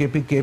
KPK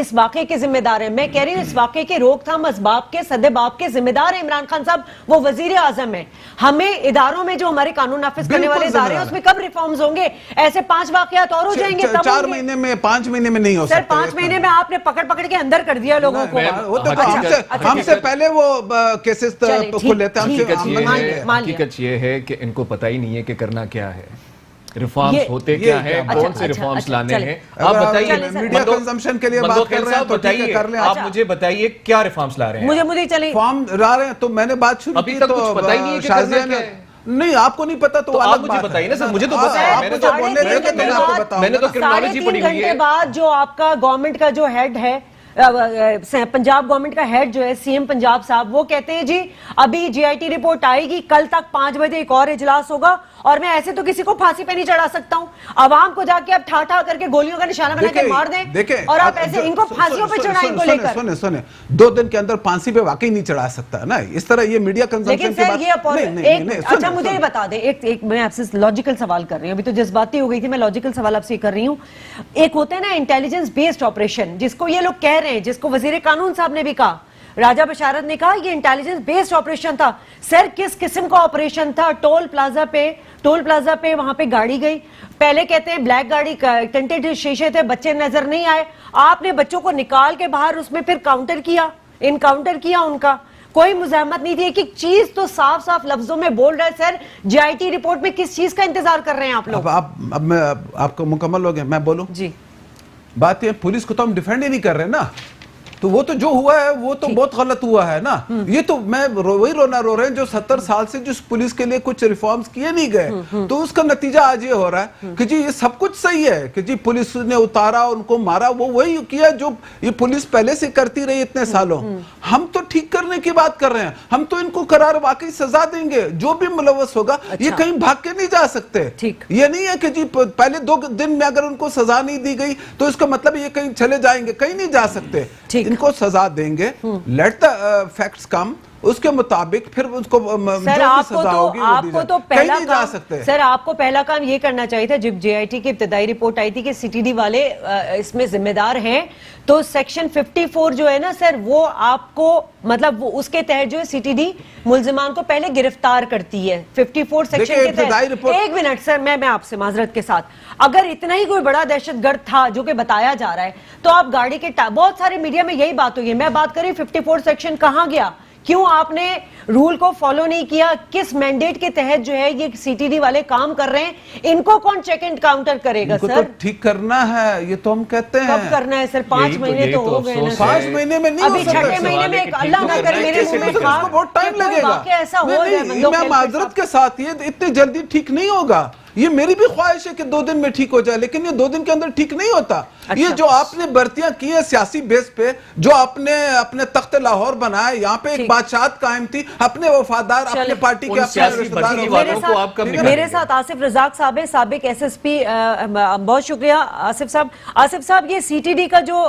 اس واقعے کے ذمہ دار ہیں, میں کہہ رہی ہوں اس واقعے کے روک تھام اسباب کے سدباب کے ذمہ دار ہیں عمران خان صاحب, وہ وزیر اعظم ہیں. ہمیں اداروں میں جو ہمارے قانون نافذ کرنے والے ادارے ہیں اس میں کب ریفارمز ہوں گے؟ ایسے 5 واقعات اور ہو جائیں گے, 4 مہینے میں 5 مہینے میں نہیں ہو سر. سکتا. 5 مہینے میں آپ نے پکڑ کے اندر کر دیا لوگوں کو. ہم سے پہلے وہ کیسز کھل لیتے ہیں. حقیقت یہ ہے کہ ان کو پتہ ہی نہیں ہے کہ کرنا کیا ہے, ریفارمز ہوتے کیا ہیں, کون سے ریفارمز لانے ہیں. آپ بتائیے, میڈیا کنزمپشن کے لیے بات کر رہے ہیں تو ٹھیک ہے کر لیں. آپ مجھے بتائیے کیا ریفارمز لا رہے ہیں. مجھے چلیں فارم لا رہے ہیں تو میں نے بات شروع کی تو کچھ پتہ ہی نہیں ہے کہ کرنا کیا ہے. نہیں آپ کو نہیں پتا تو آپ مجھے بتائیے نا سر, مجھے تو پتا ہے, میں نے تو کرمنالوجی پڑھی ہوئی ہے. بعد جو آپ کا گورنمنٹ کا جو ہیڈ ہے, پنجاب گورنمنٹ کا ہیڈ جو ہے سی ایم پنجاب صاحب, وہ کہتے ہیں جی ابھی جی آئی ٹی رپورٹ آئے گی, کل تک 5 بجے ایک اور اجلاس ہوگا, اور میں ایسے تو کسی کو پھانسی پہ نہیں چڑھا سکتا ہوں. عوام کو جا کے اب ٹھا کر کے گولیوں کا نشانہ بنا کے مار دیں, اور آپ ایسے ان کو پھانسیوں پہ چڑھائیں ان کو لے کر. سنیں 2 دن کے اندر پھانسی پہ واقعی نہیں چڑھا سکتا نا, اس طرح یہ میڈیا کنزمپشن کی بات. اچھا مجھے یہ بتا دیں, ایک میں آپ سے لاجیکل سوال کر رہی ہوں, ابھی تو جذباتی ہو گئی تھی, میں لاجیکل سوال آپ سے کر رہی ہوں. ایک ہوتا ہے نا انٹیلیجنس بیسڈ آپریشن, جس کو یہ لوگ کہہ رہے ہیں, جس کو وزیر قانون صاحب نے بھی کہا, راجہ بشارت نے کہا یہ انٹیلیجنس بیسڈ آپریشن تھا. سر کس قسم کا آپریشن تھا؟ ٹول پلازا پہ وہاں پہ گاڑی گئی, پہلے کہتے ہیں بلیک گاڑی, ٹنٹڈ شیشے تھے, بچے نظر نہیں آئے, آپ نے بچوں کو نکال کے باہر اس میں پھر انکاؤنٹر کیا ان کا, کوئی مزاحمت نہیں تھی. ایک چیز تو صاف لفظوں میں بول رہا ہے. سر جی آئی ٹی رپورٹ میں کس چیز کا انتظار کر رہے ہیں آپ لوگ؟ اب میں آپ کو مکمل ہو گیا, میں بولوں جی. بات یہ پولیس کو تو ہم ڈیفینڈ ہی نہیں کر رہے نا, تو وہ تو جو ہوا ہے وہ تو بہت غلط ہوا ہے نا. یہ تو میں وہی رو رہے ہیں جو 70 سال سے جس پولیس کے لیے کچھ ریفارمز کیے نہیں گئے, تو اس کا نتیجہ آج یہ ہو رہا ہے کہ جی یہ سب کچھ صحیح ہے کہ جی پولیس نے اتارا, ان کو مارا, وہ وہی کیا جو یہ پولیس پہلے سے کرتی رہی اتنے سالوں. ہم تو ٹھیک کرنے کی بات کر رہے ہیں, ہم تو ان کو قرار واقعی سزا دیں گے, جو بھی ملوث ہوگا. یہ کہیں بھاگ کے نہیں جا سکتے. یہ نہیں ہے کہ جی پہلے 2 دن میں اگر ان کو سزا نہیں دی گئی تو اس کا مطلب یہ کہیں چلے جائیں گے, کہیں نہیں جا سکتے. ان کو سزا دیں گے, لیٹ دا فیکٹس کم, اس کے مطابق پھر اس کو سر آپ کو تو پہلا کام, سر آپ کو پہلا کام یہ کرنا چاہیے تھا. جب جے آئی ٹی کی ابتدائی رپورٹ آئی تھی کہ سی ٹی ڈی والے اس میں ذمہ دار ہیں, تو سیکشن 54 جو ہے نا سر, وہ آپ کو مطلب اس کے تحت جو ہے سی ٹی ڈی ملزمان کو پہلے گرفتار کرتی ہے. 54 سیکشن کے تحت. ایک منٹ سر, میں آپ سے معذرت کے ساتھ, اگر اتنا ہی کوئی بڑا دہشت گرد تھا جو کہ بتایا جا رہا ہے, تو آپ گاڑی کے بہت سارے میڈیا میں یہی بات ہوئی ہے, میں بات کر رہی ہوں 54 سیکشن کہاں گیا, کیوں آپ نے رول کو فالو نہیں کیا, کس مینڈیٹ کے تحت جو ہے یہ سی ٹی ڈی والے کام کر رہے ہیں, ان کو کون چیک اینڈ کاؤنٹر کرے گا؟ سر ٹھیک کرنا ہے, یہ تو ہم کہتے ہیں. کب کرنا ہے سر؟ 5 مہینے تو ہو گئے نا. 5 مہینے میں نہیں, ابھی 6 مہینے میں اللہ نہ کرے میرے منہ میں کھا, بہت ٹائم لگے گا. ایسا ہو رہا ہے, میں معذرت کے ساتھ, یہ اتنی جلدی ٹھیک نہیں ہوگا. یہ میری بھی خواہش ہے کہ 2 دن میں ٹھیک ہو جائے, لیکن یہ 2 دن کے اندر ٹھیک نہیں ہوتا. یہ جو آپ نے برتیاں کی ہیں سیاسی بیس پہ, جو آپ نے اپنے تخت لاہور بنایا, یہاں پہ ایک بادشاہت قائم تھی, اپنے وفادار, اپنے پارٹی کے میرے ساتھ آصف رزاق صاحب ہیں, سابق ایس ایس پی. بہت شکریہ آصف صاحب. آصف صاحب, یہ سی ٹی ڈی کا جو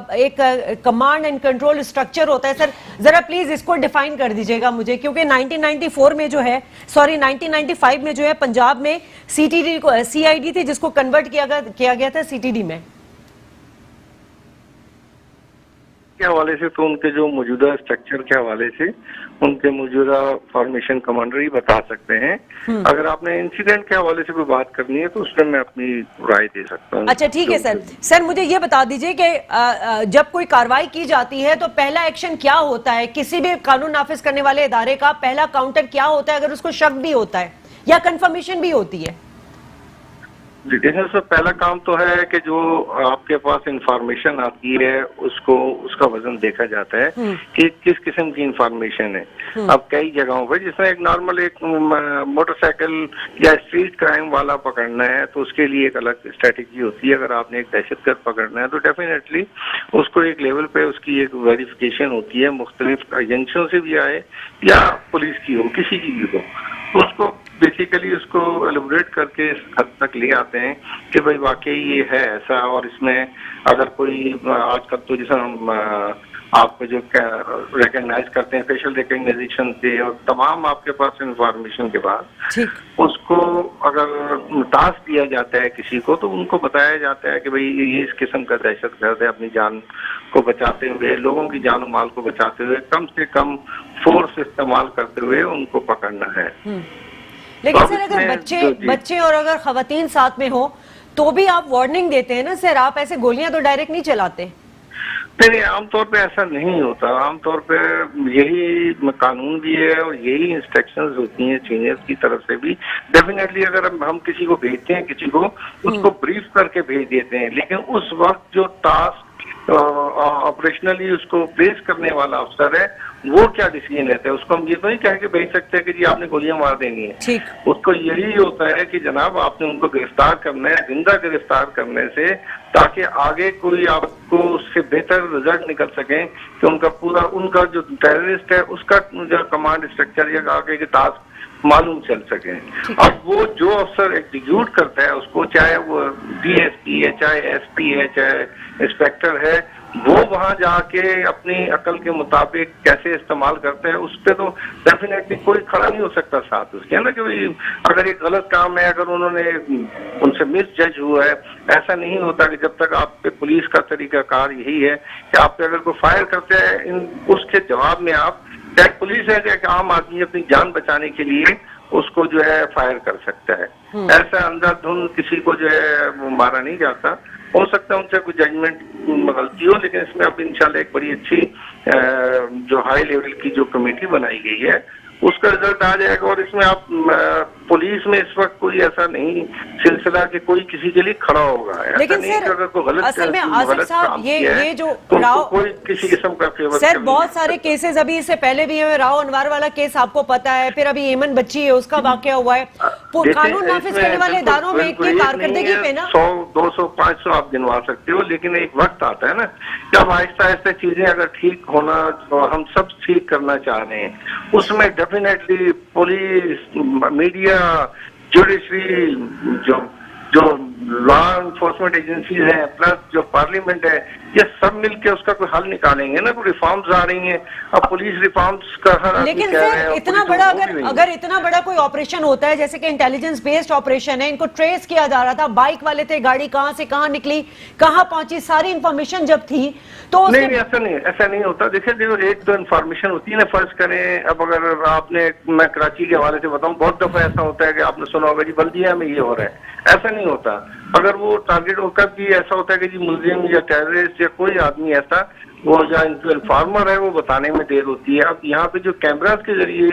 ایک کمانڈ اینڈ کنٹرول اسٹرکچر ہوتا ہے, سر ذرا پلیز اس کو ڈیفائن کر دیجئے گا مجھے, کیونکہ 1994 میں جو ہے, سوری 1995 میں جو ہے پنجاب میں سی ٹی ڈی کو سی آئی ڈی تھی جس کو کنورٹ کیا گیا تھا سی ٹی ڈی میں. کے حوالے سے تو ان کے جو موجودہ اسٹرکچر کے حوالے سے ان کے موجودہ فارمیشن کمانڈر ہی بتا سکتے ہیں. اگر آپ نے انسیڈنٹ کے حوالے سے کوئی بات کرنی ہے تو اس میں اپنی رائے دے سکتا ہوں. اچھا ٹھیک ہے سر. سر مجھے یہ بتا دیجئے کہ جب کوئی کارروائی کی جاتی ہے تو پہلا ایکشن کیا ہوتا ہے, کسی بھی قانون نافذ کرنے والے ادارے کا پہلا کاؤنٹر کیا ہوتا ہے اگر اس کو شک بھی ہوتا ہے یا کنفرمیشن بھی ہوتی ہے؟ دیکھیں سر, پہلا کام تو ہے کہ جو آپ کے پاس انفارمیشن آتی ہے اس کا وزن دیکھا جاتا ہے کہ کس قسم کی انفارمیشن ہے. اب کئی جگہوں پہ جس میں ایک نارمل ایک موٹر سائیکل یا اسٹریٹ کرائم والا پکڑنا ہے تو اس کے لیے ایک الگ اسٹریٹجی ہوتی ہے. اگر آپ نے ایک دہشت گرد پکڑنا ہے تو ڈیفینیٹلی اس کو ایک لیول پہ اس کی ایک ویریفیکیشن ہوتی ہے, مختلف ایجنسیوں سے بھی آئے یا پولیس کی ہو, کسی کی بھی ہو, اس کو بیسیکلی اس کو ایلیبریٹ کر کے اس حد تک لے آتے ہیں کہ بھائی واقعی یہ ہے ایسا. اور اس میں اگر کوئی آج کل تو جیسا آپ کو جو ریکگنائز کرتے ہیں فیشل ریکگنائزیشن سے اور تمام آپ کے پاس انفارمیشن کے بعد اس کو اگر ٹاسک دیا جاتا ہے کسی کو تو ان کو بتایا جاتا ہے کہ بھئی یہ اس قسم کا دہشت گرد ہے، اپنی جان کو بچاتے ہوئے، لوگوں کی جان و مال کو بچاتے ہوئے کم سے کم فورس استعمال کرتے ہوئے ان کو پکڑنا ہے۔ لیکن سر اگر بچے اور اگر خواتین ساتھ میں ہو تو بھی آپ وارننگ دیتے ہیں نا سر، آپ ایسے گولیاں تو ڈائریکٹ نہیں چلاتے؟ نہیں، عام طور پہ ایسا نہیں ہوتا، عام طور پہ یہی قانون بھی ہے اور یہی انسٹرکشنز ہوتی ہیں سینئرز کی طرف سے بھی۔ ڈیفینیٹلی اگر ہم کسی کو بھیجتے ہیں کسی کو اس کو بریف کر کے بھیج دیتے ہیں، لیکن اس وقت جو ٹاسک آپریشنلی اس کو پلیس کرنے والا افسر ہے وہ کیا ڈیسیژن لیتا ہے، اس کو ہم یہ تو نہیں کہہ کے بھیج سکتے کہ جی آپ نے گولیاں مار دینی ہیں۔ اس کو یہی ہوتا ہے کہ جناب آپ نے ان کو گرفتار کرنا ہے، زندہ گرفتار کرنے سے، تاکہ آگے کوئی آپ کو اس سے بہتر رزلٹ نکل سکیں کہ ان کا پورا ان کا جو ٹیررسٹ ہے اس کا جو کمانڈ اسٹرکچر یا آگے کے ٹاسک معلوم چل سکے۔ اب وہ جو افسر ایگزیکیوٹ کرتا ہے اس کو، چاہے وہ ڈی ایس پی ہے، چاہے ایس پی ہے، چاہے انسپیکٹر ہے، وہ وہاں جا کے اپنی عقل کے مطابق کیسے استعمال کرتے ہیں اس پہ تو ڈیفینیٹلی کوئی کھڑا نہیں ہو سکتا ساتھ اس کے نا، کہ اگر ایک غلط کام ہے، اگر انہوں نے ان سے مس جج ہوا ہے، ایسا نہیں ہوتا کہ جب تک آپ پہ پولیس کا طریقہ کار یہی ہے کہ آپ پہ اگر کوئی فائر کرتے ہیں اس کے جواب میں آپ، چاہے پولیس ہے کہ عام آدمی اپنی جان بچانے کے لیے اس کو جو ہے فائر کر سکتا ہے۔ ایسا اندھا دھند کسی کو جو ہے وہ مارا نہیں جاتا۔ ہو سکتا ہے ان سے کوئی ججمنٹ غلطی ہو، لیکن اس میں اب انشاءاللہ ایک بڑی اچھی جو ہائی لیول کی جو کمیٹی بنائی گئی ہے اس کا رزلٹ آ جائے گا، اور اس میں آپ پولیس میں اس وقت کوئی ایسا نہیں سلسلہ کہ کوئی کسی کے لیے کھڑا ہوگا۔ لیکن سر اصل میں آصف صاحب یہ جو راؤ کوئی کسی قسم کا فیور سر بہت سارے کیسز ابھی اس سے پہلے بھی ہیں، راؤ انوار والا کیس آپ کو پتا ہے، پھر ابھی ایمن بچی ہے اس کا واقعہ ہوا ہے، قانون نافذ کرنے والے اداروں میں اتنی کارکردگی پہ نا 100 200 500 آپ گنوا سکتے ہو، لیکن ایک وقت آتا ہے نا جب آہستہ آہستہ چیزیں اگر ٹھیک ہونا ہم سب ٹھیک کرنا چاہ رہے ہیں، اس میں ڈیفینیٹلی پولیس، میڈیا، جوڈیشری، جو لا انفورسمنٹ ایجنسیز ہیں، پلس جو پارلیمنٹ ہے، یہ سب مل کے اس کا کوئی حل نکالیں گے نا۔ کوئی ریفارمز آ رہی ہیں، اب پولیس ریفارمز کا ہر آدمی لیکن کہہ رہے ہیں، سر اتنا بڑا اگر اتنا بڑا کوئی آپریشن ہوتا ہے جیسے کہ انٹیلیجنس بیسڈ آپریشن ہے، ان کو ٹریس کیا جا رہا تھا، بائک والے تھے، گاڑی کہاں سے کہاں نکلی، کہاں پہنچی، ساری انفارمیشن جب تھی تو نہیں ایسا نہیں ہوتا۔ دیکھیں جو ایک تو انفارمیشن ہوتی ہے نا، فرض کریں اب اگر آپ نے، میں کراچی کے حوالے سے بتاؤں، بہت دفعہ ایسا ہوتا ہے کہ آپ نے سنا ہوگا جی بلدیہ میں یہ ہو رہا ہے، ایسا نہیں ہوتا۔ اگر وہ ٹارگیٹ ہو کر بھی ایسا ہوتا ہے کہ جی ملزم یا ٹیررسٹ یا کوئی آدمی ایسا وہ یا انفارمر ہے وہ بتانے میں دیر ہوتی ہے۔ اب یہاں پہ جو کیمراز کے ذریعے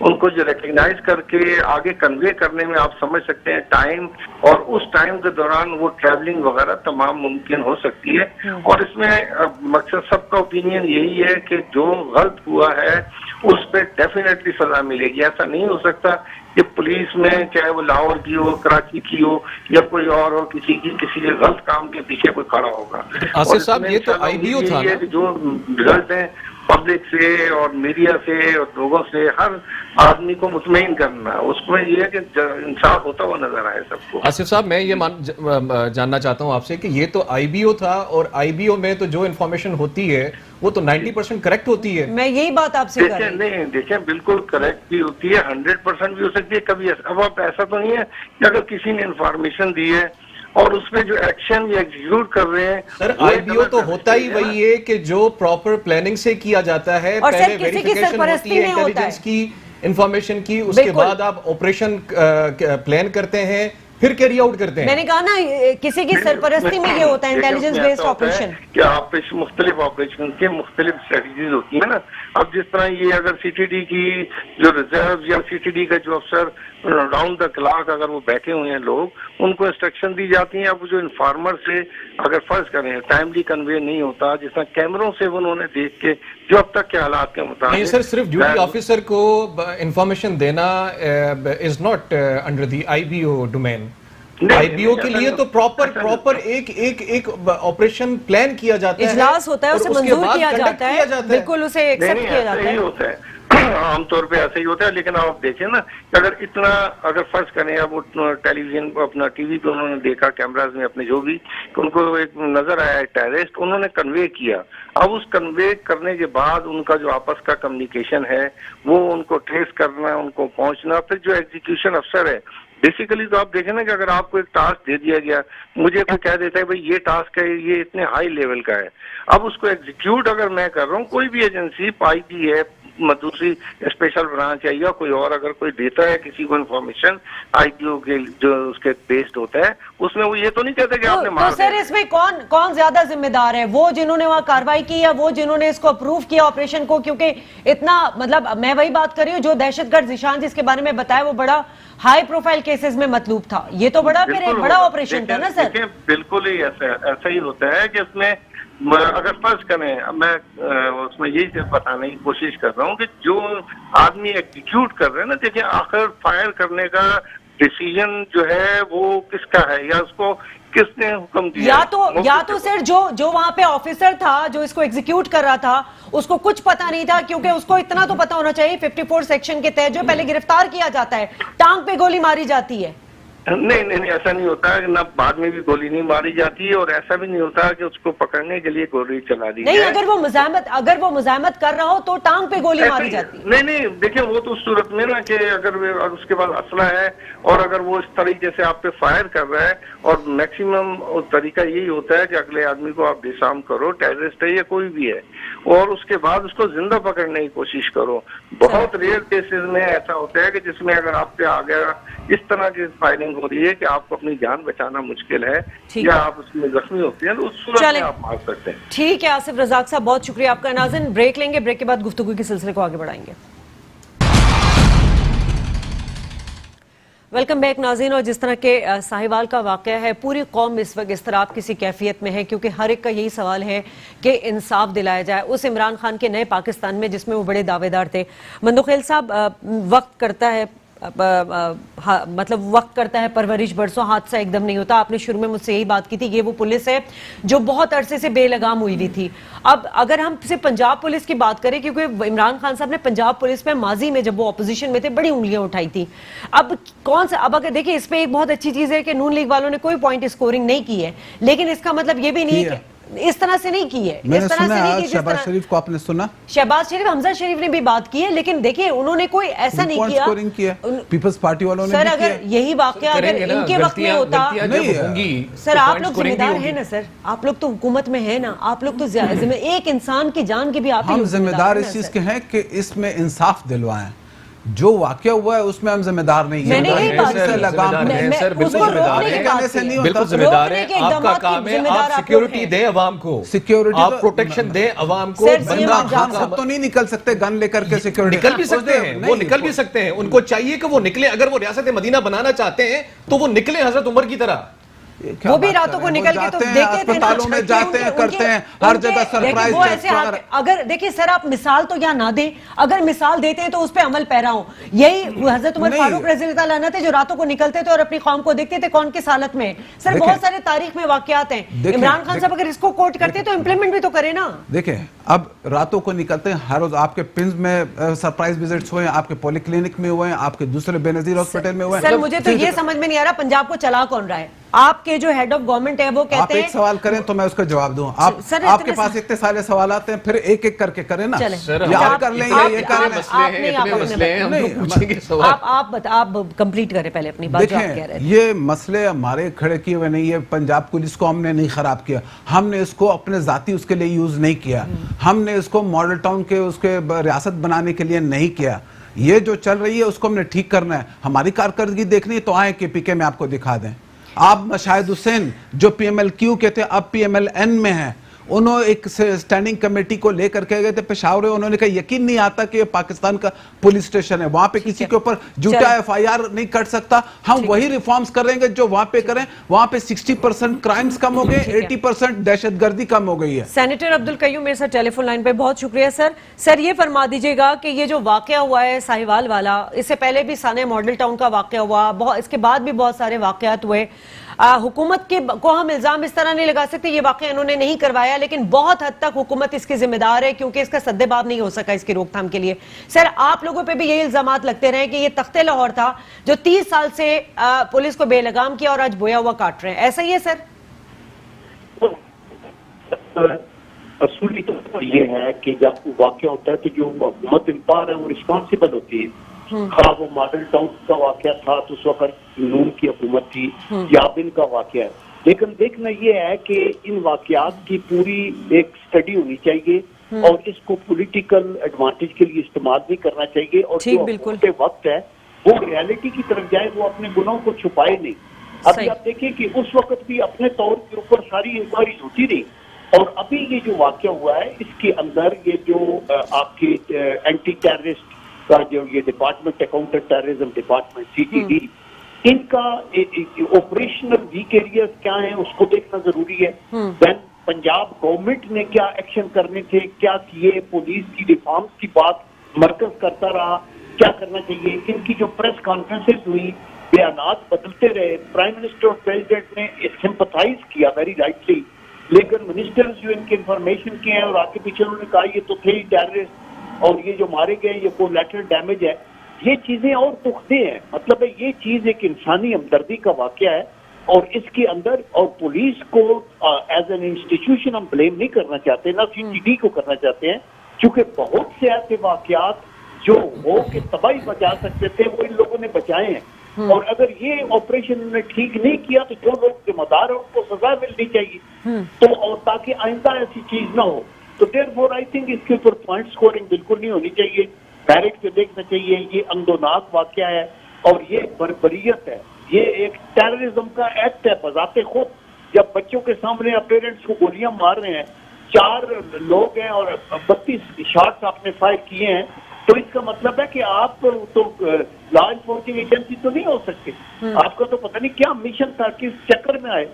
ان کو جو ریکگنائز کر کے آگے کنوے کرنے میں آپ سمجھ سکتے ہیں ٹائم، اور اس ٹائم کے دوران وہ ٹریولنگ وغیرہ تمام ممکن ہو سکتی ہے۔ اور اس میں مقصد سب کا اوپینین یہی ہے کہ جو غلط ہوا ہے اس پہ ڈیفینیٹلی سزا ملے گی۔ ایسا نہیں ہو سکتا کہ پولیس میں چاہے وہ لاہور کی ہو، کراچی کی ہو یا کوئی اور ہو، کسی غلط کام کے پیچھے کوئی کھڑا ہوگا۔ آصف صاحب یہ تو آئی بی او تھا نا، جو رزلٹ ہیں پبلک سے اور میڈیا سے اور لوگوں سے ہر آدمی کو مطمئن کرنا، اس میں یہ ہے کہ انصاف ہوتا ہوا نظر آئے سب کو۔ آصف صاحب میں یہ جاننا چاہتا ہوں آپ سے کہ یہ تو آئی بی او تھا، اور آئی بی او میں تو جو انفارمیشن ہوتی ہے وہ تو 90% کریکٹ ہوتی ہے۔ میں یہی بات آپ سے کر رہی ہوں۔ دیکھیں بالکل کریکٹ بھی ہوتی ہے، 100% بھی ہو سکتی ہے کبھی۔ اب آپ ایسا تو نہیں ہے کہ اگر کسی نے انفارمیشن دی ہے اور اس میں جو ایکشن یا ایگزیکیوٹ کر رہے ہیں، سر آئی بی او تو ہوتا ہی وہی ہے کہ جو پراپر پلاننگ سے کیا جاتا ہے، پہلے ویریفیکیشن ہوتی ہے انٹیلیجنس کی انفارمیشن کی، اس کے بعد آپ آپریشن پلان کرتے ہیں، پھر کیری آؤٹ کرتے ہیں۔ میں نے کہا نا کسی کی سرپرستی میں یہ ہوتا ہے انٹیلیجنس بیسڈ آپریشن، کہ آپ مختلف آپریشن کے مختلف اسٹریٹجیز ہوتی ہیں نا۔ اب جس طرح یہ اگر سی ٹی ڈی کی جو ریزرو یا سی ٹی ڈی کا جو افسر راؤنڈ دا کلاک اگر وہ بیٹھے ہوئے ہیں لوگ، ان کو انسٹرکشن دی جاتی ہیں۔ اب جو انفارمر سے اگر فرض کریں ٹائملی کنوے نہیں ہوتا، جس طرح کیمروں سے انہوں نے دیکھ کے جو اب تک کے حالات کے مطابق، نہیں سر صرف ڈیوٹی آفیسر کو انفارمیشن دینا is not under the I B O domain. I B O کے لیے تو پراپر ایک آپریشن پلان کیا جاتا ہے، اجلاس ہوتا ہے، اسے منظور کیا جاتا ہے، بالکل اسے ایکسپٹ کیا جاتا ہے۔ عام طور پہ ایسا ہی ہوتا ہے. لیکن آپ دیکھیں نا کہ اگر اتنا اگر فرض کریں اب وہ ٹیلی ویژن اپنا ٹی وی پہ انہوں نے دیکھا کیمراز میں اپنے جو بھی کہ ان کو ایک نظر آیا ٹیررسٹ, انہوں نے کنوے کیا. اب اس کنوے کرنے کے بعد ان کا جو آپس کا کمیونیکیشن ہے وہ ان کو ٹریس کرنا, ان کو پہنچنا, پھر جو ایگزیکیوشن افسر ہے بیسیکلی تو آپ دیکھیں نا کہ اگر آپ کو ایک ٹاسک دے دیا گیا, مجھے کوئی کہہ دیتا ہے بھائی یہ ٹاسک ہے, یہ اتنے ہائی لیول کا ہے, اب اس کو ایگزیکیوٹ اگر میں کر رہا ہوں, کوئی بھی ایجنسی پائی بھی ہے, دوسری اسپیشل برانچ ہے یا کوئی اور اگر کوئی دیتا ہے کسی کو انفارمیشن آئی پی او کے جو اس کے بیسڈ ہوتا ہے, اس میں وہ یہ تو نہیں کہتے کہ آپ نے مار تو سر اس میں کون زیادہ ذمہ دار ہے, وہ جنہوں نے وہاں کاروائی کی یا وہ جنہوں نے اس کو اپروو کیا آپریشن کو؟ کیونکہ اتنا مطلب میں وہی بات کر رہی ہوں جو دہشت گرد ذیشان جس کے بارے میں بتایا وہ بڑا ہائی پروفائل کیسز میں مطلوب تھا, یہ تو بڑا پھر ایک بڑا آپریشن تھا نا سر. بالکل ہی ایسا ہی ہوتا ہے کہ اس میں اگر فرض کریں, میں اس میں یہی بتانے کی کوشش کر رہا ہوں کہ جو آدمی ایگزیکیوٹ کر رہے ہیں نا, دیکھیں آخر فائر کرنے کا ڈیسیژن جو ہے وہ کس کا ہے یا اس کو کس نے حکم دیا؟ یا تو سر جو وہاں پہ آفیسر تھا جو اس کو ایگزیکیوٹ کر رہا تھا اس کو کچھ پتا نہیں تھا, کیونکہ اس کو اتنا تو پتا ہونا چاہیے 54 سیکشن کے تحت جو پہلے گرفتار کیا جاتا ہے ٹانگ پہ گولی ماری جاتی ہے. نہیں ایسا نہیں ہوتا ہے, نہ بعد میں بھی گولی نہیں ماری جاتی ہے, اور ایسا بھی نہیں ہوتا کہ اس کو پکڑنے کے لیے گولی چلا دی نہیں, اگر وہ مزاحمت کر رہا ہو تو ٹانگ پہ گولی ماری جاتی ہے. نہیں دیکھیں وہ تو اس صورت میں نا کہ اگر اس کے پاس اسلحہ ہے اور اگر وہ اس طریقے سے آپ پہ فائر کر رہا ہے, اور میکسیمم طریقہ یہی ہوتا ہے کہ اگلے آدمی کو آپ ڈسارم کرو, ٹیررسٹ ہے یا کوئی بھی ہے, اور اس کے بعد اس کو زندہ پکڑنے کی کوشش کرو. بہت ریئر کیسز میں ایسا ہوتا ہے کہ جس میں اگر آپ پہ آ گیا اس طرح کی فائرنگ ہو رہی ہے کہ آپ کو اپنی جان بچانا مشکل ہے یا آپ اس میں زخمی ہوتے ہیں, تو اس صورت میں آپ مار سکتے ہیں. ٹھیک ہے آصف رزاق صاحب, بہت شکریہ آپ کا. ناظرین بریک لیں گے, بریک کے بعد گفتگو کے سلسلے کو آگے بڑھائیں گے. ویلکم بیک ناظرین. اور جس طرح کے ساہیوال کا واقعہ ہے, پوری قوم اس وقت اضطراب کسی کیفیت میں ہے, کیونکہ ہر ایک کا یہی سوال ہے کہ انصاف دلایا جائے اس عمران خان کے نئے پاکستان میں جس میں وہ بڑے دعوے دار تھے. مندوخیل صاحب, وقت کرتا ہے مطلب وقت کرتا ہے پرورش, برسوں حادثہ ایک دم نہیں ہوتا. آپ نے شروع میں مجھ سے یہی بات کی تھی, یہ وہ پولیس ہے جو بہت عرصے سے بے لگام ہوئی ہوئی تھی. اب اگر ہم صرف پنجاب پولیس کی بات کریں, کیونکہ عمران خان صاحب نے پنجاب پولیس میں ماضی میں جب وہ اپوزیشن میں تھے بڑی انگلیاں اٹھائی تھی. اب اب اگر دیکھیں اس پہ ایک بہت اچھی چیز ہے کہ نون لیگ والوں نے کوئی پوائنٹ اسکورنگ نہیں کی ہے, لیکن اس کا مطلب یہ بھی نہیں کہ اس طرح سے نہیں کی ہے. میں نے سنا ہے شہباز شریف کو, آپ نے سنا شہباز شریف, حمزہ شریف نے بھی بات کی ہے, لیکن دیکھیں انہوں نے کوئی ایسا نہیں کیا. پیپلز پارٹی والوں نے سر اگر یہی واقعہ اگر ان کے وقت میں ہوتا, سر آپ لوگ ذمہ دار ہیں نا, سر آپ لوگ تو حکومت میں ہیں نا, آپ لوگ تو ایک انسان کی جان کی بھی آپ ہم ذمہ دار اس چیز کے ہیں کہ اس میں انصاف دلوائیں. جو واقعہ ہوا ہے اس میں ہم ذمہ دار نہیں ہیں. بالکل ذمہ دار ہیں. آپ کا کام ہے آپ سیکیورٹی دیں عوام کو, آپ پروٹیکشن دیں عوام کو. سب تو نہیں نکل سکتے گن لے کر کے سیکیورٹی. نکل بھی سکتے ہیں, وہ نکل بھی سکتے ہیں, ان کو چاہیے کہ وہ نکلیں. اگر وہ ریاست مدینہ بنانا چاہتے ہیں تو وہ نکلیں حضرت عمر کی طرح. وہ بھی راتوں کو نکل کے تو دیکھتے تھے, اسپتالوں میں جاتے ہیں, کرتے ہیں, ہر جگہ سرپرائز. اگر دیکھیں سر آپ مثال تو یہاں نہ دیں, اگر مثال دیتے ہیں تو اس پہ عمل پیرا ہوں. یہی حضرت عمر فاروق رضی اللہ عنہ تھے جو راتوں کو نکلتے تھے اور اپنی قوم کو دیکھتے تھے کون کس حالت میں. سر بہت سارے تاریخ میں واقعات ہیں. عمران خان صاحب اگر اس کو کوٹ کرتے تو امپلیمنٹ بھی تو کرے نا. دیکھیں اب راتوں کو نکلتے ہیں, ہر روز آپ کے پنز میں سرپرائز وزٹس ہوئے ہیں, آپ کے پولی کلینک میں ہوئے ہیں, آپ کے دوسرے بے نظیر ہاسپٹل میں ہوئے ہیں. سر مجھے تو یہ سمجھ میں نہیں آ رہا پنجاب کو چلا کون رہا ہے. آپ کے جو ہیڈ آف گورنمنٹ ہے وہ کہتے ہیں, آپ ایک سوال کریں تو میں اس کا جواب دوں. آپ کے پاس اتنے سارے سوالات ہیں, پھر ایک ایک کر کے کریں نا. آپ کر لیں یہ آپ کمپلیٹ کریں پہلے اپنی بات. دیکھیں یہ مسئلے ہمارے کھڑے کیے ہوئے نہیں ہے. پنجاب پولیس کو ہم نے نہیں خراب کیا, ہم نے اس کو اپنے ذاتی اس کے لیے یوز نہیں کیا, ہم نے اس کو ماڈل ٹاؤن کے اس کے ریاست بنانے کے لیے نہیں کیا. یہ جو چل رہی ہے اس کو ہم نے ٹھیک کرنا ہے. ہماری کارکردگی دیکھنی ہے تو آئیں کہ پی کے میں آپ کو دکھا دیں. آپ شاہد حسین جو پی ایم ایل کیو کے تھے اب پی ایم ایل این میں ہیں, انہوں ایک سٹینڈنگ کمیٹی کو لے کر کے گئے تھے پشاور. انہوں نے کہا یقین نہیں آتا کہ یہ پاکستان کا پولیس اسٹیشن ہے, وہاں پہ کسی کے اوپر جھوٹا ایف آئی آر نہیں کٹ سکتا. ہم وہی ریفارمز کریں گے جو وہاں پہ کریں. وہاں پہ 60% کرائمز کم ہو گئے, 80% دہشت گردی کم ہو گئی ہے. سینیٹر عبدالقیوم میرے ساتھ ٹیلی فون لائن پہ, بہت شکریہ سر. سر یہ فرما دیجیے گا کہ یہ جو واقعہ ہوا ہے ساہیوال والا, اس سے پہلے بھی سانحہ ماڈل ٹاؤن کا واقعہ ہوا, اس کے بعد بھی بہت سارے واقعات ہوئے. حکومت کو ہم الزام اس طرح نہیں لگا سکتے یہ واقعہ انہوں نے نہیں کروایا، لیکن بہت حد تک حکومت اس کی ذمہ دار ہے کیونکہ اس کا سد باب نہیں ہو سکا اس کی روک تھام کے لیے۔ سر آپ لوگوں پہ بھی یہی الزامات لگتے رہے کہ یہ تخت لاہور تھا جو 30 سال سے پولیس کو بے لگام کیا اور آج بویا ہوا کاٹ رہے ہیں، ایسا ہی ہے سر؟ اصولی طور پر یہ ہے کہ جب واقعہ ہوتا ہے تو جو حکومت امپار ہے وہ رسپانسبل ہوتی ہے۔ خواہ وہ ماڈل ٹاؤن کا واقعہ تھا تو اس وقت نون کی حکومت تھی، یا بن کا واقعہ ہے، لیکن دیکھنا یہ ہے کہ ان واقعات کی پوری ایک سٹڈی ہونی چاہیے اور اس کو پولیٹیکل ایڈوانٹیج کے لیے استعمال نہیں کرنا چاہیے، اور جو حکومت وقت ہے وہ ریالٹی کی طرف جائے، وہ اپنے گناہوں کو چھپائے نہیں۔ ابھی آپ دیکھیں کہ اس وقت بھی اپنے طور کے اوپر ساری انکوائریز ہوتی رہی، اور ابھی یہ جو واقعہ ہوا ہے اس کے اندر یہ جو آپ کی اینٹی ٹیررسٹ کا جو یہ ڈپارٹمنٹ ہے، کاؤنٹر ٹیررزم ڈپارٹمنٹ CTD، ان کا آپریشنل ویک ایریاز کیا ہیں اس کو دیکھنا ضروری ہے۔ دین پنجاب گورنمنٹ نے کیا ایکشن کرنے تھے، کیا کیے، پولیس کی ریفارمز کی بات مرکز کرتا رہا، کیا کرنا چاہیے، ان کی جو پریس کانفرنسز ہوئی، بیانات بدلتے رہے، پرائم منسٹر اور پریزیڈنٹ نے سمپتھائز کیا ویری رائٹلی، لیکن منسٹرز جو ان کی انفارمیشن کی ہیں اور آگے پیچھے انہوں نے کہا یہ تو تھے ہی ٹیررسٹ اور یہ جو مارے گئے یہ کولیٹرل ڈیمیج ہے، یہ چیزیں اور دکھدے ہیں۔ مطلب ہے یہ چیز ایک انسانی ہمدردی کا واقعہ ہے، اور اس کے اندر اور پولیس کو ایز این انسٹیٹیوشن ہم بلیم نہیں کرنا چاہتے، نہ CTD کو کرنا چاہتے ہیں، کیونکہ بہت سے ایسے واقعات جو ہو کے تباہی بچا سکتے تھے وہ ان لوگوں نے بچائے ہیں، اور اگر یہ آپریشن نے ٹھیک نہیں کیا تو جو لوگ ذمہ دار ہیں ان کو سزا ملنی چاہیے، تو اور تاکہ آئندہ ایسی چیز نہ ہو۔ تو therefore I think اس کے اوپر پوائنٹ سکورنگ بالکل نہیں ہونی چاہیے، ڈائریکٹ پہ دیکھنا چاہیے۔ یہ اندوناک واقعہ ہے اور یہ بربریت ہے، یہ ایک ٹیررزم کا ایکٹ ہے بذات خود۔ جب بچوں کے سامنے پیرنٹس کو گولیاں مار رہے ہیں، 4 لوگ ہیں اور 32 شاٹس آپ نے فائر کیے ہیں، تو اس کا مطلب ہے کہ آپ تو لا انفورسنگ ایجنسی تو نہیں ہو سکتے، آپ کا تو پتہ نہیں کیا مشن تھا، کس چکر میں آئے،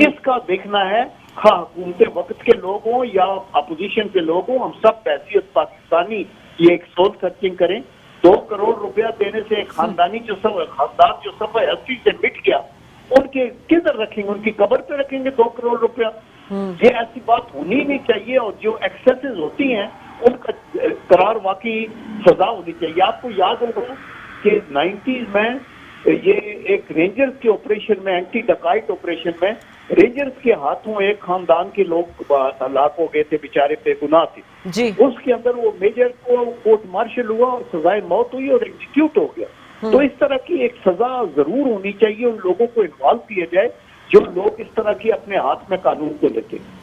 اس کا دیکھنا ہے۔ ہاں حکومت وقت کے لوگ ہوں یا اپوزیشن کے لوگ ہوں، ہم سب بحیثیت پاکستانی یہ ایک سول سرچنگ کریں۔ 2 کروڑ روپیہ دینے سے ایک خاندان جو سب ہستی سے مٹ گیا، ان کے کدھر رکھیں گے؟ ان کی قبر پہ رکھیں گے 2 کروڑ روپیہ؟ یہ ایسی بات ہونی نہیں چاہیے، اور جو ایکسیسز ہوتی ہیں ان کا قرار واقعی سزا ہونی چاہیے۔ آپ کو یاد ہوگا کہ 90s میں یہ ایک رینجرز کے آپریشن میں، اینٹی ڈکائٹ آپریشن میں، رینجرز کے ہاتھوں ایک خاندان کے لوگ ہلاک ہو گئے تھے، بیچارے بے گناہ تھے جی۔ اس کے اندر وہ میجر کو کورٹ مارشل ہوا اور سزائے موت ہوئی اور ایگزیکیوٹ ہو گیا۔ تو اس طرح کی ایک سزا ضرور ہونی چاہیے، ان لوگوں کو انوالو کیا جائے جو لوگ اس طرح کی اپنے ہاتھ میں قانون کو لیتے ہیں۔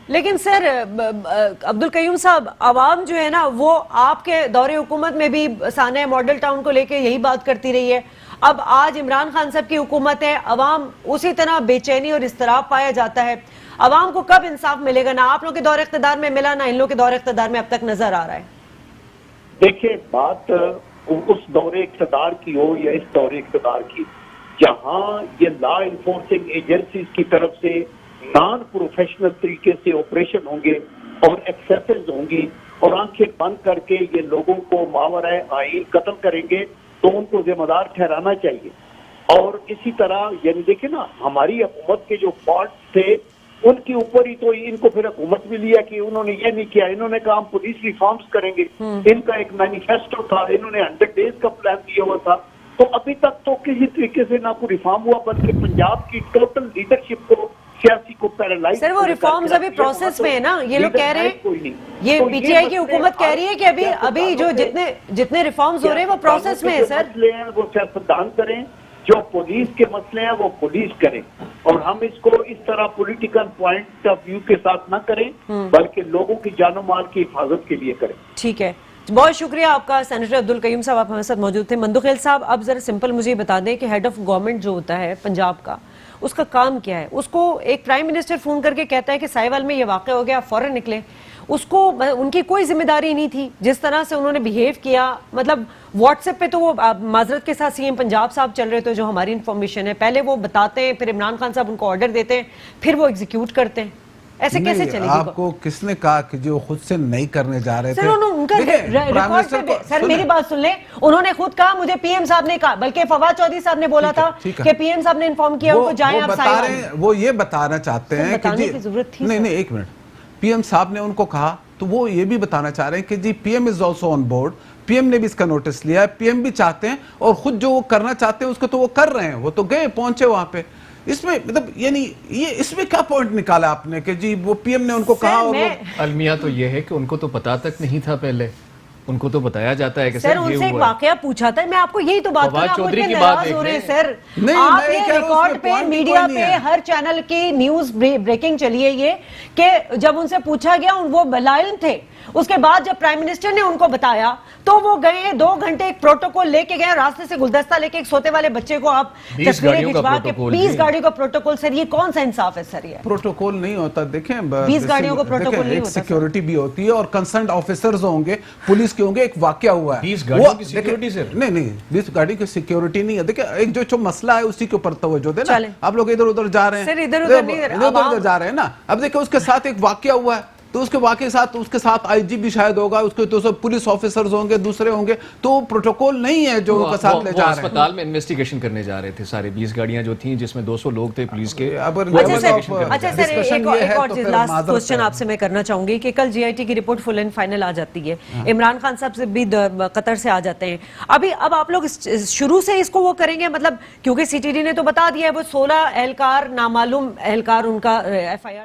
لیکن سر عبدالقیوم صاحب، عوام جو ہے نا وہ آپ کے دور حکومت میں بھی سانحہ ماڈل ٹاؤن کو لے کے یہی بات کرتی رہی ہے، اب آج عمران خان صاحب کی حکومت ہے، عوام اسی طرح بے چینی اور اضطراب پایا جاتا ہے۔ عوام کو کب انصاف ملے گا؟ نہ آپ لوگ کے دور اقتدار میں ملا، نہ ان لوگ کے دور اقتدار میں اب تک نظر آ رہا ہے۔ دیکھیں بات اس دور اقتدار کی ہو یا اس دور اقتدار کی، جہاں یہ لا انفورسنگ ایجنسیز کی طرف سے نان پروفیشنل طریقے سے آپریشن ہوں گے اور ایکسیسز ہوں گی اور آنکھیں بند کر کے یہ لوگوں کو ماورائے آئین قتل کریں گے تو ان کو ذمہ دار ٹھہرانا چاہیے۔ اور اسی طرح یعنی دیکھیں نا، ہماری حکومت کے جو فالٹس تھے ان کے اوپر ہی تو ان کو پھر حکومت بھی لیا کہ انہوں نے یہ نہیں کیا، انہوں نے کہا ہم پولیس ریفارمز کریں گے، ان کا ایک مینیفیسٹو تھا، انہوں نے 100 ڈیز کا پلان دیا ہوا تھا، تو ابھی تک تو کسی طریقے سے نہ کوئی ریفارم ہوا، بلکہ پنجاب کی ٹوٹل لیڈرشپ کو، سیاسی کو پیرالائز۔ سر وہ ریفارمز ابھی پروسیس میں ہے نا، یہ لوگ کہہ رہے ہیں، یہ پی ٹی آئی کی حکومت کہہ رہی ہے کہ ابھی جو جتنے ریفارمز ہو رہے ہیں وہ پروسیس میں ہے۔ سر مسئلے ہیں وہ سیاستدان کریں، جو پولیس کے مسئلے ہیں وہ پولیس کریں، اور ہم اس کو اس طرح پولیٹیکل پوائنٹ آف ویو کے ساتھ نہ کریں بلکہ لوگوں کی جان و مال کی حفاظت کے لیے کریں۔ ٹھیک ہے، بہت شکریہ آپ کا سینیٹر عبدالقیوم صاحب، آپ ہمارے ساتھ موجود تھے۔ مندوخیل صاحب، اب ذرا سمپل مجھے بتا دیں کہ ہیڈ آف گورنمنٹ جو ہوتا ہے پنجاب کا، اس کا کام کیا ہے؟ اس کو ایک پرائم منسٹر فون کر کے کہتا ہے کہ سائیوال میں یہ واقعہ ہو گیا، فوراً نکلیں، اس کو ان کی کوئی ذمہ داری نہیں تھی جس طرح سے انہوں نے بیہیو کیا؟ مطلب واٹس ایپ پہ تو وہ معذرت کے ساتھ CM پنجاب صاحب چل رہے تھے، جو ہماری انفارمیشن ہے، پہلے وہ بتاتے ہیں، پھر عمران خان صاحب ان کو آرڈر دیتے ہیں، پھر وہ ایگزیکیوٹ کرتے ہیں۔ ایسے کیسے چلے گی؟ آپ کو کس نے کہا کہ جو خود سے نہیں کرنے جا رہے تھے؟ سر ان کا ریکارڈ پہ سر میری بات سن لیں، انہوں نے خود کہا، مجھے پی ایم صاحب نے کہا، بلکہ فواد چودھری صاحب نے بولا تھا کہ پی ایم صاحب نے انفارم کیا ان کو، جائیں آپ سائن۔ وہ یہ بتانا چاہتے ہیں کہ بتانے کی ضرورت تھی نہیں ایک منٹ، پی ایم صاحب نے ان کو کہا تو وہ یہ بھی بتانا چاہ رہے ہیں کہ جی P M is also on board, P M نے بھی اس کا نوٹس لیا ہے، پی ایم بھی چاہتے ہیں اور خود جو وہ کرنا چاہتے ہیں اس کو تو وہ کر رہے ہیں، وہ تو گئے پہنچے وہاں پہ۔ اس میں مطلب یعنی یہ اس میں کیا پوائنٹ نکالا آپ نے کہ جی وہ پی ایم نے ان کو کہا اور وہ المیہ تو یہ ہے کہ ان کو تو پتا تک نہیں تھا پہلے، ان کو تو بتایا جاتا ہے کہ سر ان سے ایک واقعہ پوچھا تھا، میں آپ کو یہی تو بات کروں، آپ اتنے ناراض ہو رہے ہیں سر۔ آپ نے ریکارڈ پہ میڈیا پہ ہر چینل کی نیوز بریکنگ چلی ہے یہ کہ جب ان سے پوچھا گیا وہ لا علم تھے، اس کے بعد جب پرائم منسٹر نے ان کو بتایا تو وہ گئے 2 گھنٹے ایک پروٹوکول لے کے گئے، راستے سے گلدستہ لے کے ایک سوتے والے بچے کو آپ تصویریں کھنچوا کے 20 گاڑیوں کا پروٹوکول، سر یہ کون سا انصاف ہے سر؟ یہ پروٹوکول نہیں ہوتا، دیکھیں 20 گاڑیوں کو پروٹوکول نہیں ہوتا، سیکیورٹی بھی ہوتی ہے اور کنسرنڈ آفیسرز ہوں گے، پولیس کے ہوں گے، ایک واقعہ ہوا ہے 20 گاڑیوں کی سیکیورٹی سر؟ نہیں 20 گاڑی کی سیکیورٹی نہیں ہے، دیکھیں ایک جو مسئلہ ہے اسی کے اوپر توجہ دیں نا، آپ لوگ ادھر ادھر جا رہے ہیں، سر ادھر ادھر جا رہے ہیں نا۔ اب دیکھیں اس کے ساتھ ایک واقعہ ہوا ہے تو اس کے واقعے اس کے ساتھ آئی جی بھی شاید ہوگا، اس کے تو سب پولیس آفیسرز ہوں گے، دوسرے ہوں گے، تو پروٹوکول نہیں ہے جو ان کے ساتھ لے جا رہے ہیں۔ اسپتال میں انویسٹیگیشن کرنے جا رہے تھے سارے 20 گاڑیاں جو تھیں جس میں 200 لوگ تھے پولیس کے۔ اچھا سر ایک اور لاسٹ کوسچن آپ سے میں کرنا چاہوں گی کہ کل جی آئی ٹی کی رپورٹ فل اینڈ فائنل آ جاتی ہے، عمران خان صاحب سے بھی قطر سے آ جاتے ہیں، اب آپ لوگ شروع سے اس کو وہ کریں گے، مطلب کیونکہ سی ٹی ڈی نے تو بتا دیا ہے وہ 16 اہلکار نامعلوم اہلکار ان کا ایف آئی آر